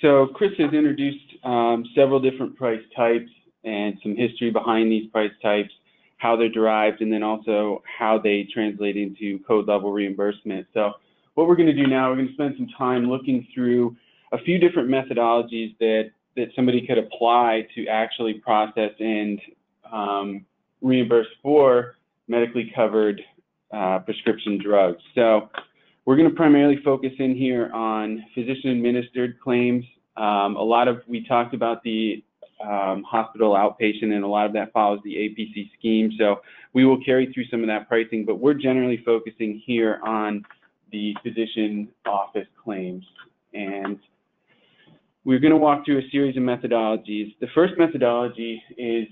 So Chris has introduced several different price types and some history behind these price types, how they're derived, and then also how they translate into code level reimbursement. So what we're going to do now, we're going to spend some time looking through a few different methodologies that somebody could apply to actually process and reimburse for medically covered prescription drugs. So we're going to primarily focus in here on physician-administered claims. We talked about the hospital outpatient, and a lot of that follows the APC scheme. So we will carry through some of that pricing, but we're generally focusing here on the physician office claims. And we're going to walk through a series of methodologies. The first methodology is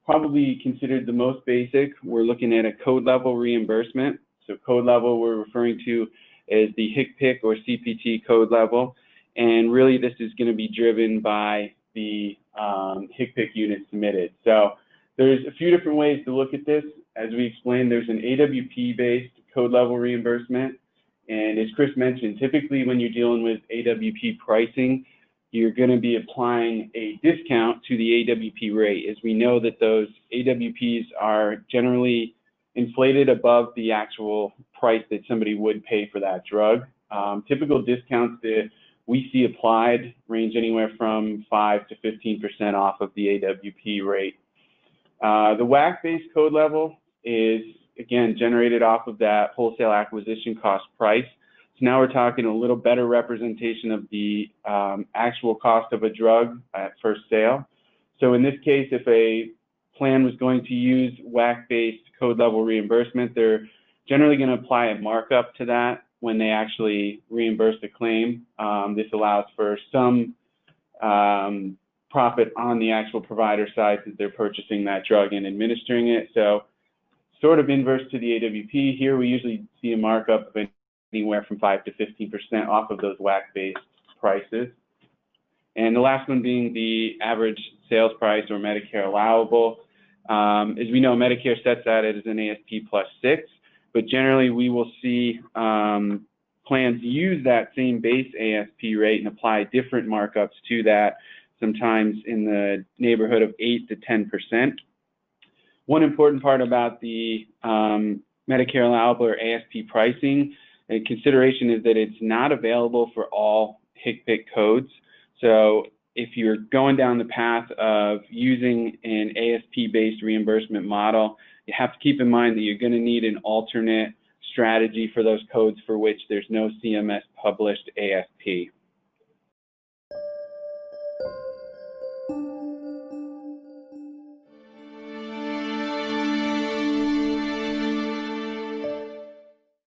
probably considered the most basic. We're looking at a code level reimbursement. So code level we're referring to as the HCPC or CPT code level. And really this is going to be driven by the HCPC unit submitted. So there's a few different ways to look at this. As we explained, there's an AWP-based code level reimbursement. And as Chris mentioned, typically when you're dealing with AWP pricing, you're going to be applying a discount to the AWP rate, as we know that those AWPs are generally inflated above the actual price that somebody would pay for that drug. Typical discounts that we see applied range anywhere from 5 to 15% off of the AWP rate. The WAC-based code level is, again, generated off of that wholesale acquisition cost price. So now we're talking a little better representation of the actual cost of a drug at first sale. So in this case, if a plan was going to use WAC-based code level reimbursement, they're generally going to apply a markup to that when they actually reimburse the claim. This allows for some profit on the actual provider side since they're purchasing that drug and administering it. So sort of inverse to the AWP. Here we usually see a markup of anywhere from 5 to 15% off of those WAC-based prices. And the last one being the average sales price or Medicare allowable. As we know, Medicare sets that as an ASP plus 6, but generally we will see plans use that same base ASP rate and apply different markups to that, sometimes in the neighborhood of 8 to 10%. One important part about the Medicare allowable or ASP pricing consideration is that it's not available for all HCPC codes. So if you're going down the path of using an ASP-based reimbursement model, you have to keep in mind that you're going to need an alternate strategy for those codes for which there's no CMS published ASP.